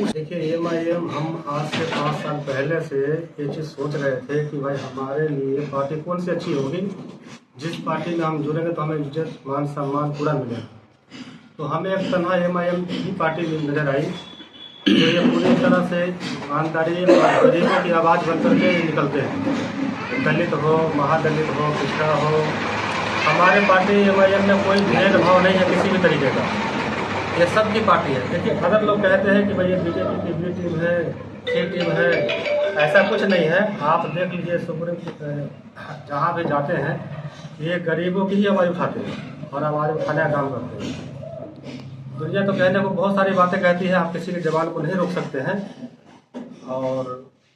देखिए AIMIM हम आज से 5 साल पहले से ये चीज़ सोच रहे थे कि भाई हमारे लिए पार्टी कौन सी अच्छी होगी, जिस पार्टी में हम जुड़ेंगे तो हमें इज्जत मान सम्मान पूरा मिलेगा। तो हमें एक तनहा AIMIM की पार्टी नजर आई जो ये पूरी तरह से ईमानदारी और गरीबों की आवाज़ बन करके निकलते हैं। दलित हो, महादलित हो, पिछड़ा हो, हमारे पार्टी AIMIM में कोई भेदभाव नहीं है किसी भी तरीके का। ये सब की पार्टी है। देखिए अगर लोग कहते हैं कि भाई ये BJP की B टीम है, C टीम है, ऐसा कुछ नहीं है। आप देख लीजिए सुप्रीम जहाँ भी जाते हैं ये गरीबों की ही आवाज़ उठाते हैं और आवाज़ उठाने का काम करते हैं। दुनिया तो कहने को बहुत सारी बातें कहती है, आप किसी की जबान को नहीं रोक सकते हैं। और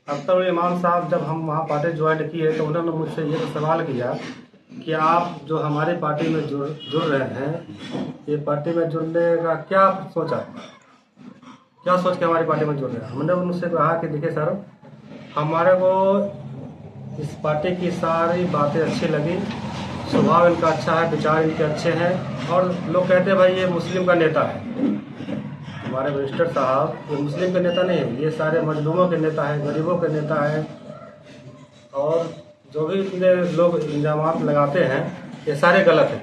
अख्तर इमाम साहब जब हम वहाँ पार्टी ज्वाइन किए तो उन्होंने मुझसे ये सवाल किया कि आप जो हमारी पार्टी में जुड़ रहे हैं, ये पार्टी में जुड़ने का क्या सोचा, क्या सोच के हमारी पार्टी में जुड़ रहे हैं। हमने उनसे कहा कि देखिए सर, हमारे को इस पार्टी की सारी बातें अच्छी लगी, स्वभाव इनका अच्छा है, विचार इनके अच्छे हैं। और लोग कहते हैं भाई ये मुस्लिम का नेता है। हमारे मिनिस्टर साहब ये मुस्लिम के नेता नहीं है, ये सारे मजलूमों के नेता है, गरीबों के नेता है। और जो भी इतने लोग इल्जामात लगाते हैं ये सारे गलत हैं।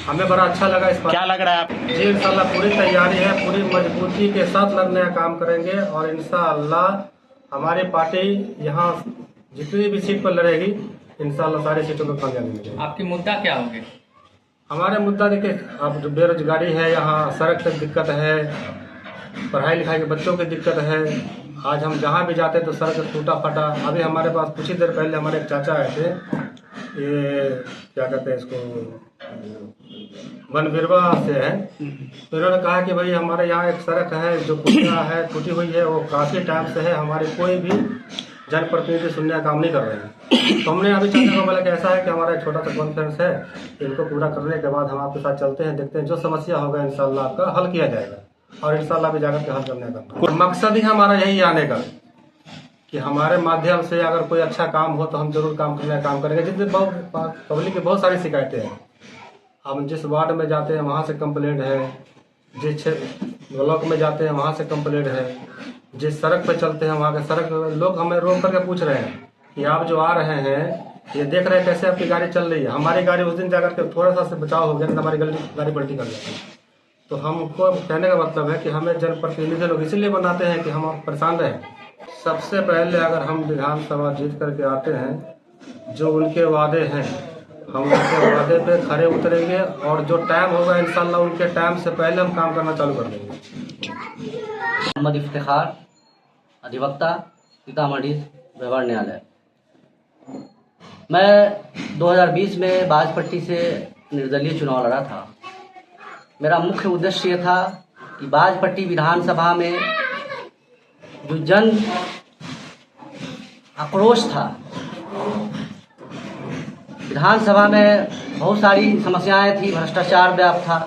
हमें बड़ा अच्छा लगा इस क्या लग रहा है आप? जी इंशाल्लाह पूरी तैयारी है, पूरी मजबूती के साथ लड़ने का काम करेंगे और इंशाल्लाह हमारी पार्टी यहाँ जितनी भी सीट पर लड़ेगी इंशाल्लाह सारी सीटों में कामयाबी मिलेगी। आपकी मुद्दा क्या होंगे? हमारे मुद्दा देखिए, अब जो बेरोजगारी है, यहाँ सड़क तक दिक्कत है, पढ़ाई लिखाई के बच्चों की दिक्कत है। आज हम जहाँ भी जाते तो सड़क टूटा फटा। अभी हमारे पास कुछ ही देर पहले हमारे एक चाचा आए थे, ये क्या कहते हैं इसको, वनबिरवा से है। तो इन्होंने कहा कि भाई हमारे यहाँ एक सड़क है जो टूटी हुई है, वो काफ़ी टाइम से है, हमारे कोई भी जनप्रतिनिधि सुनने का काम नहीं कर रहे हैं। तो हमने अभी चाचा को बोला कि ऐसा है कि हमारा एक छोटा सा कॉन्फ्रेंस है, इनको पूरा करने के बाद हम आपके साथ चलते हैं, देखते हैं जो समस्या होगा इंशाल्लाह आपका हल किया जाएगा और इंशाल्लाह भी जाकर के हल करने का मकसद ही हमारा यही आने का कि हमारे माध्यम से अगर कोई अच्छा काम हो तो हम जरूर काम करने का काम करेंगे। जितने पब्लिक की बहुत सारी शिकायतें हैं, हम जिस वार्ड में जाते हैं वहाँ से कंप्लेंट है, जिस ब्लॉक में जाते हैं वहाँ से कंप्लेंट है, जिस सड़क पर चलते हैं वहाँ के सड़क लोग हमें रोक करके पूछ रहे हैं कि आप जो आ रहे हैं ये देख रहे हैं कैसे आपकी गाड़ी चल रही है। हमारी गाड़ी उस दिन जाकर के थोड़ा सा से बचाव हो गया तो हमारी गाड़ी पलटी कर जाती है। तो हमको कहने का मतलब है कि हमें जनप्रतिनिधि लोग इसीलिए बनाते हैं कि हम परेशान रहें। सबसे पहले अगर हम विधानसभा जीत करके आते हैं, जो उनके वादे हैं हम उनके वादे पे खरे उतरेंगे और जो टाइम होगा इंशाल्लाह उनके टाइम से पहले हम काम करना चालू कर देंगे। मोहम्मद इफ्तिखार, अधिवक्ता, सीतामढ़ी व्यवहार न्यायालय। मैं 2020 में बाजपट्टी से निर्दलीय चुनाव लड़ा था। मेरा मुख्य उद्देश्य ये था कि बाजपट्टी विधानसभा में जो जन आक्रोश था, विधानसभा में बहुत सारी समस्याएं थी, भ्रष्टाचार व्याप्त था,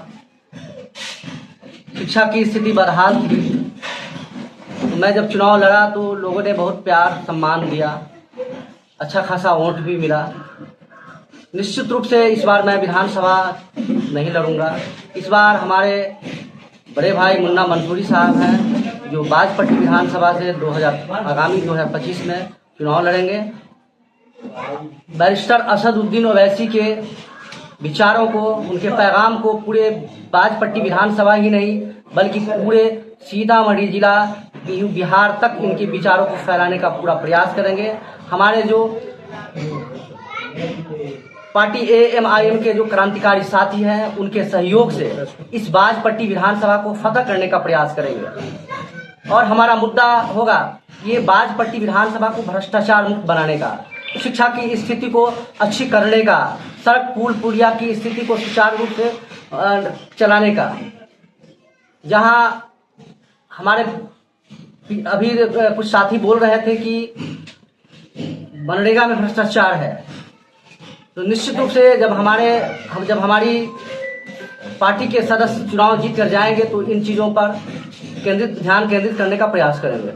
शिक्षा की स्थिति बदहाल थी। तो मैं जब चुनाव लड़ा तो लोगों ने बहुत प्यार सम्मान दिया, अच्छा खासा वोट भी मिला। निश्चित रूप से इस बार मैं विधानसभा नहीं लड़ूंगा। इस बार हमारे बड़े भाई मुन्ना मंसूरी साहब हैं जो बाजपट्टी विधानसभा से आगामी 2025 में चुनाव लड़ेंगे। बैरिस्टर असदुद्दीन ओवैसी के विचारों को, उनके पैगाम को पूरे बाजपट्टी विधानसभा ही नहीं बल्कि पूरे सीतामढ़ी जिला बिहार तक इनके विचारों को फैलाने का पूरा प्रयास करेंगे। हमारे जो पार्टी AIMIM के जो क्रांतिकारी साथी हैं उनके सहयोग से इस बाजपट्टी विधानसभा को फतह करने का प्रयास करेंगे। और हमारा मुद्दा होगा ये बाजपट्टी विधानसभा को भ्रष्टाचार मुक्त बनाने का, शिक्षा की स्थिति को अच्छी करने का, सड़क पुल पुलिया की स्थिति को सुचारू रूप से चलाने का। जहां हमारे अभी कुछ साथी बोल रहे थे कि मनरेगा में भ्रष्टाचार है, तो निश्चित रूप से जब हमारी पार्टी के सदस्य चुनाव जीत कर जाएंगे तो इन चीज़ों पर ध्यान केंद्रित करने का प्रयास करेंगे।